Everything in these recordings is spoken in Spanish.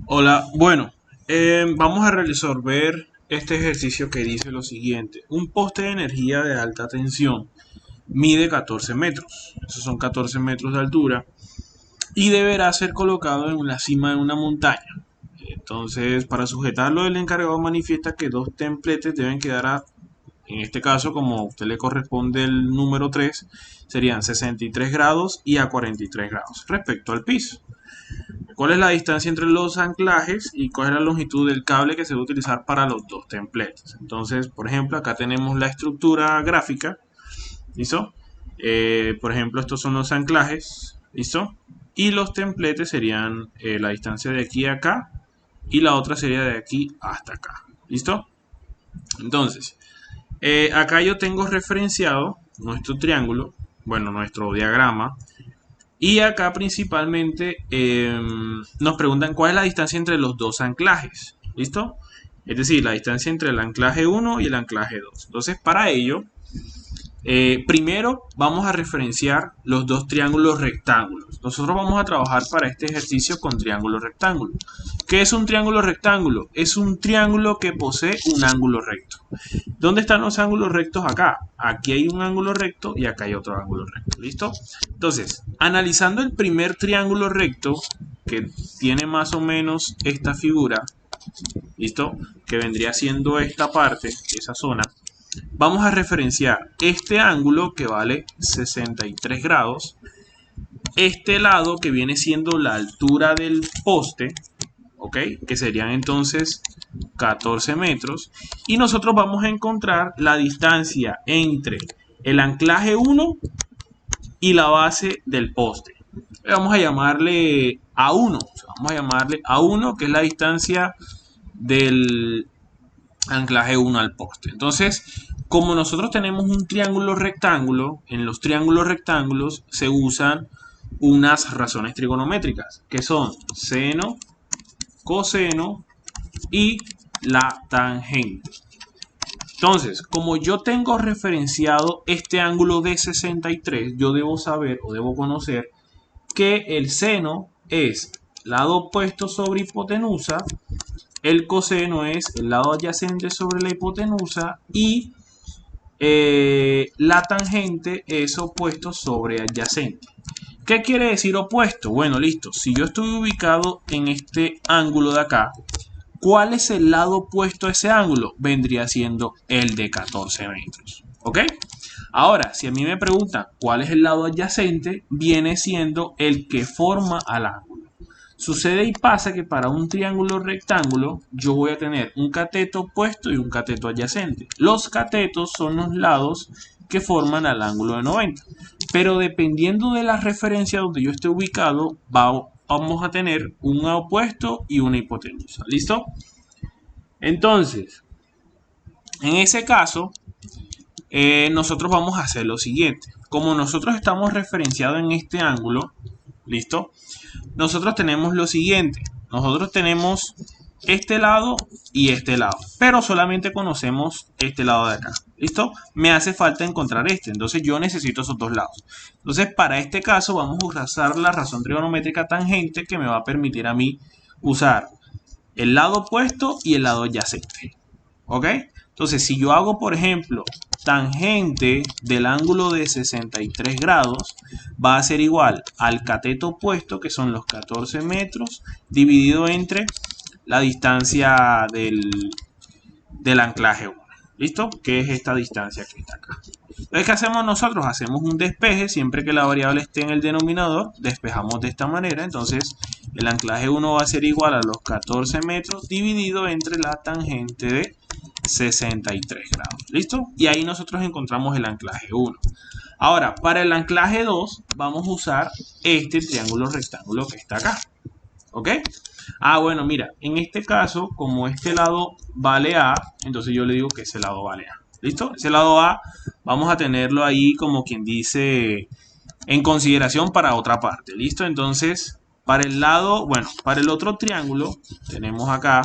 Hola, bueno, vamos a resolver este ejercicio que dice lo siguiente. Un poste de energía de alta tensión mide 14 metros, esos son 14 metros de altura, y deberá ser colocado en la cima de una montaña. Entonces, para sujetarlo, el encargado manifiesta que dos templetes deben quedar en este caso, como a usted le corresponde el número 3, serían 63 grados y a 43 grados respecto al piso. ¿Cuál es la distancia entre los anclajes y cuál es la longitud del cable que se va a utilizar para los dos templates? Entonces, por ejemplo, acá tenemos la estructura gráfica, ¿listo? Por ejemplo, estos son los anclajes, ¿listo? Y los templates serían la distancia de aquí a acá y la otra sería de aquí hasta acá, ¿listo? Entonces, acá yo tengo referenciado nuestro triángulo, bueno, nuestro diagrama. Y acá principalmente nos preguntan cuál es la distancia entre los dos anclajes. ¿Listo? Es decir, la distancia entre el anclaje 1 y el anclaje 2. Entonces, para ello, primero vamos a referenciar los dos triángulos rectángulos. Nosotros vamos a trabajar para este ejercicio con triángulo rectángulo. ¿Qué es un triángulo rectángulo? Es un triángulo que posee un ángulo recto. ¿Dónde están los ángulos rectos acá? Aquí hay un ángulo recto y acá hay otro ángulo recto. ¿Listo? Entonces, analizando el primer triángulo recto, que tiene más o menos esta figura, ¿listo? Que vendría siendo esta parte, esa zona. Vamos a referenciar este ángulo que vale 63 grados, este lado que viene siendo la altura del poste, ¿ok? Que serían entonces 14 metros. Y nosotros vamos a encontrar la distancia entre el anclaje 1 y la base del poste. Vamos a llamarle A1. Vamos a llamarle A1, que es la distancia del anclaje 1 al poste. Entonces, como nosotros tenemos un triángulo rectángulo, en los triángulos rectángulos se usan unas razones trigonométricas, que son seno, coseno y la tangente. Entonces, como yo tengo referenciado este ángulo de 63, yo debo saber o debo conocer que el seno es lado opuesto sobre hipotenusa, el coseno es el lado adyacente sobre la hipotenusa y la tangente es opuesto sobre adyacente. ¿Qué quiere decir opuesto? Bueno, listo. Si yo estoy ubicado en este ángulo de acá, ¿cuál es el lado opuesto a ese ángulo? Vendría siendo el de 14 metros. ¿Ok? Ahora, si a mí me preguntan cuál es el lado adyacente, viene siendo el que forma al ángulo. Sucede y pasa que para un triángulo rectángulo yo voy a tener un cateto opuesto y un cateto adyacente. Los catetos son los lados que forman al ángulo de 90. Pero dependiendo de la referencia donde yo esté ubicado, vamos a tener un opuesto y una hipotenusa. ¿Listo? Entonces, en ese caso, nosotros vamos a hacer lo siguiente. Como nosotros estamos referenciados en este ángulo, ¿listo? Nosotros tenemos lo siguiente. Nosotros tenemos este lado y este lado, pero solamente conocemos este lado de acá. ¿Listo? Me hace falta encontrar este, entonces yo necesito esos dos lados. Entonces, para este caso vamos a usar la razón trigonométrica tangente que me va a permitir a mí usar el lado opuesto y el lado adyacente. ¿Ok? Entonces, si yo hago, por ejemplo, tangente del ángulo de 63 grados, va a ser igual al cateto opuesto, que son los 14 metros, dividido entre la distancia del anclaje 1. ¿Listo? Que es esta distancia que está acá. Entonces, ¿qué hacemos nosotros? Hacemos un despeje, siempre que la variable esté en el denominador, despejamos de esta manera. Entonces, el anclaje 1 va a ser igual a los 14 metros dividido entre la tangente de 63 grados. ¿Listo? Y ahí nosotros encontramos el anclaje 1. Ahora, para el anclaje 2, vamos a usar este triángulo rectángulo que está acá. ¿Ok? Ah, bueno, mira, en este caso, como este lado vale A, entonces yo le digo que ese lado vale A. ¿Listo? Ese lado A vamos a tenerlo ahí como quien dice en consideración para otra parte. ¿Listo? Entonces, para el lado, bueno, para el otro triángulo, tenemos acá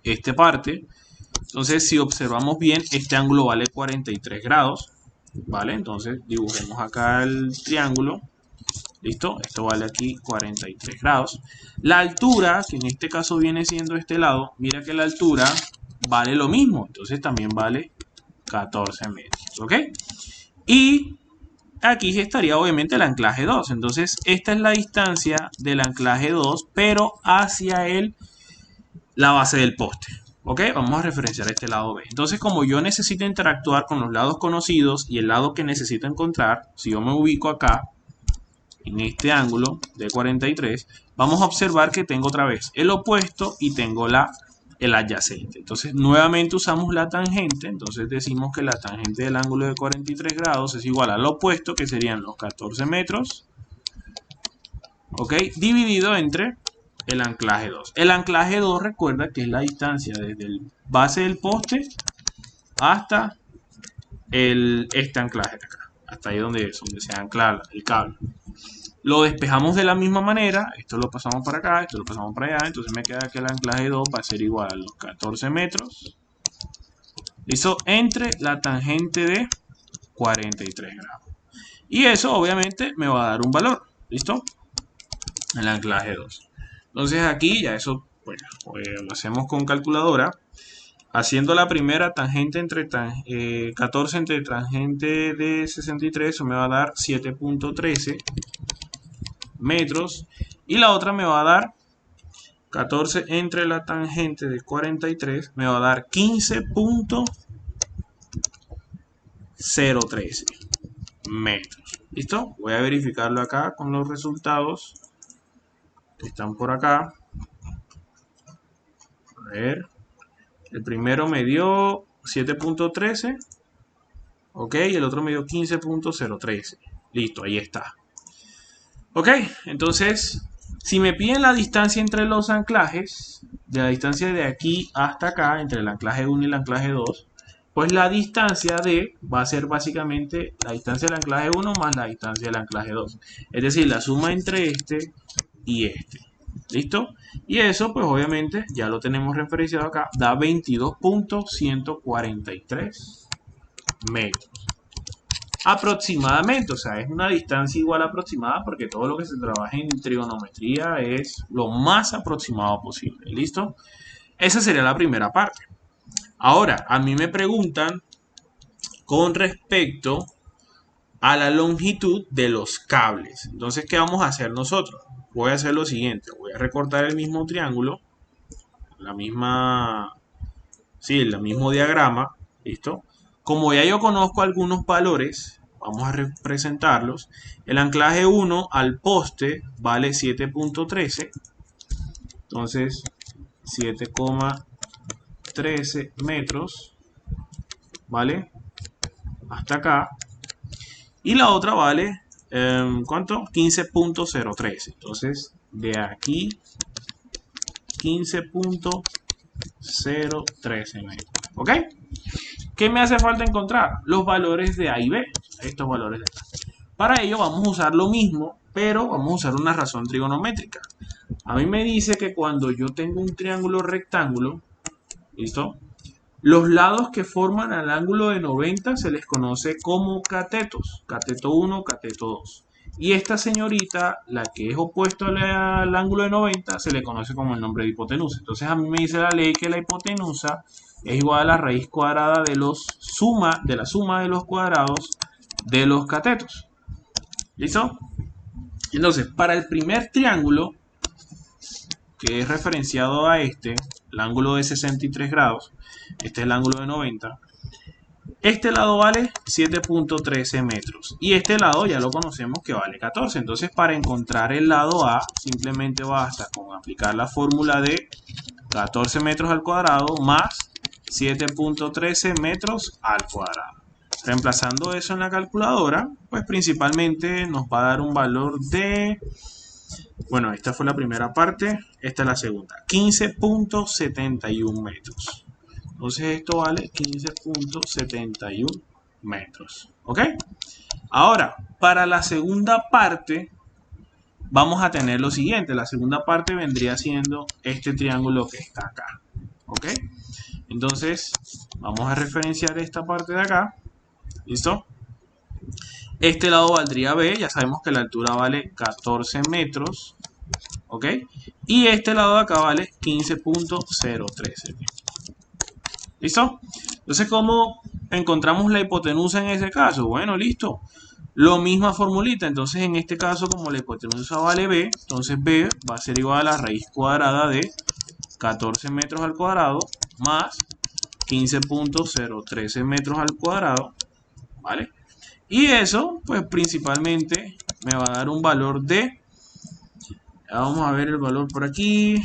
esta parte. Entonces, si observamos bien, este ángulo vale 43 grados. ¿Vale? Entonces, dibujemos acá el triángulo. ¿Listo? Esto vale aquí 43 grados. La altura, que en este caso viene siendo este lado, mira que la altura vale lo mismo. Entonces también vale 14 metros. ¿Ok? Y aquí estaría obviamente el anclaje 2. Entonces esta es la distancia del anclaje 2, pero hacia la base del poste. ¿Ok? Vamos a referenciar este lado B. Entonces, como yo necesito interactuar con los lados conocidos y el lado que necesito encontrar, si yo me ubico acá, en este ángulo de 43, vamos a observar que tengo otra vez el opuesto y tengo el adyacente. Entonces, nuevamente usamos la tangente. Entonces, decimos que la tangente del ángulo de 43 grados es igual al opuesto, que serían los 14 metros, ¿ok? Dividido entre el anclaje 2. El anclaje 2, recuerda que es la distancia desde el base del poste hasta este anclaje de acá. Hasta ahí donde se ancla el cable. Lo despejamos de la misma manera. Esto lo pasamos para acá, esto lo pasamos para allá. Entonces me queda que el anclaje 2 va a ser igual a los 14 metros. ¿Listo? Entre la tangente de 43 grados. Y eso obviamente me va a dar un valor. ¿Listo? El anclaje 2. Entonces aquí ya eso, bueno, lo hacemos con calculadora. Haciendo la primera tangente entre 14 entre tangente de 63, eso me va a dar 7.13 metros. Y la otra me va a dar 14 entre la tangente de 43, me va a dar 15.013 metros. ¿Listo? Voy a verificarlo acá con los resultados que están por acá. A ver. El primero me dio 7.13. Ok, el otro me dio 15.013. Listo, ahí está. Ok, entonces, si me piden la distancia entre los anclajes, de la distancia de aquí hasta acá, entre el anclaje 1 y el anclaje 2, pues la distancia va a ser básicamente la distancia del anclaje 1 más la distancia del anclaje 2. Es decir, la suma entre este y este. ¿Listo? Y eso, pues obviamente, ya lo tenemos referenciado acá, da 22.143 metros. Aproximadamente, o sea, es una distancia igual aproximada porque todo lo que se trabaja en trigonometría es lo más aproximado posible. ¿Listo? Esa sería la primera parte. Ahora, a mí me preguntan con respecto a la longitud de los cables. Entonces, ¿qué vamos a hacer nosotros? Voy a hacer lo siguiente. Voy a recortar el mismo triángulo, el mismo diagrama. ¿Listo? Como ya yo conozco algunos valores, vamos a representarlos. El anclaje 1 al poste vale 7.13. Entonces, 7,13 metros. ¿Vale? Hasta acá. Y la otra vale, ¿cuánto? 15.013. Entonces, de aquí, 15.013 metros. ¿Ok? ¿Qué me hace falta encontrar? Los valores de A y B. Estos valores de acá. Para ello vamos a usar lo mismo, pero vamos a usar una razón trigonométrica. A mí me dice que cuando yo tengo un triángulo rectángulo, ¿listo? Los lados que forman al ángulo de 90 se les conoce como catetos. Cateto 1, cateto 2. Y esta señorita, la que es opuesto al ángulo de 90, se le conoce como el nombre de hipotenusa. Entonces a mí me dice la ley que la hipotenusa es igual a la raíz cuadrada de la suma de los cuadrados de los catetos. ¿Listo? Entonces, para el primer triángulo, que es referenciado a el ángulo de 63 grados, este es el ángulo de 90, este lado vale 7.13 metros y este lado ya lo conocemos que vale 14. Entonces, para encontrar el lado A, simplemente basta con aplicar la fórmula de 14 metros al cuadrado más 7.13 metros al cuadrado. Reemplazando eso en la calculadora, pues principalmente nos va a dar un valor de... Bueno, esta fue la primera parte, esta es la segunda. 15.71 metros. Entonces esto vale 15.71 metros. ¿Ok? Ahora, para la segunda parte, vamos a tener lo siguiente. La segunda parte vendría siendo este triángulo que está acá. ¿Ok? Entonces, vamos a referenciar esta parte de acá. ¿Listo? Este lado valdría B, ya sabemos que la altura vale 14 metros, ¿ok? Y este lado de acá vale 15.013. ¿Listo? Entonces, ¿cómo encontramos la hipotenusa en ese caso? Bueno, listo. Lo misma formulita, entonces en este caso como la hipotenusa vale B, entonces B va a ser igual a la raíz cuadrada de 14 metros al cuadrado más 15.013 metros al cuadrado, ¿vale? Y eso, pues principalmente me va a dar un valor de, vamos a ver el valor por aquí,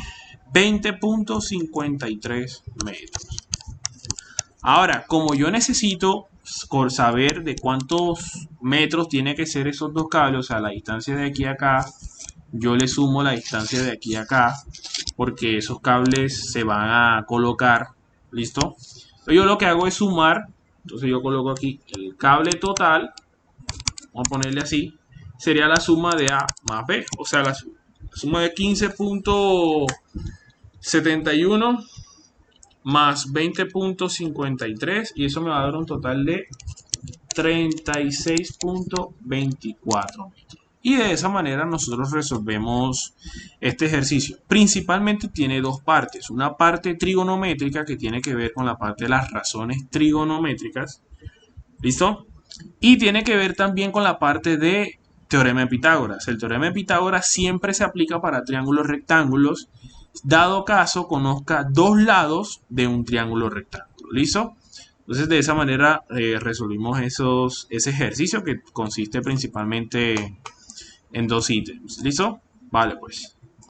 20.53 metros. Ahora, como yo necesito saber de cuántos metros tiene que ser esos dos cables, o sea, la distancia de aquí a acá, yo le sumo la distancia de aquí a acá, porque esos cables se van a colocar, ¿listo? Entonces yo lo que hago es sumar, entonces yo coloco aquí el cable total, vamos a ponerle así, sería la suma de A más B, o sea, la suma de 15.71 más 20.53 y eso me va a dar un total de 36.24. Y de esa manera nosotros resolvemos este ejercicio. Principalmente tiene dos partes. Una parte trigonométrica que tiene que ver con la parte de las razones trigonométricas. ¿Listo? Y tiene que ver también con la parte de teorema de Pitágoras. El teorema de Pitágoras siempre se aplica para triángulos rectángulos, dado caso conozca dos lados de un triángulo rectángulo. ¿Listo? Entonces de esa manera resolvimos ese ejercicio que consiste principalmente en dos ítems. ¿Listo? Vale, pues.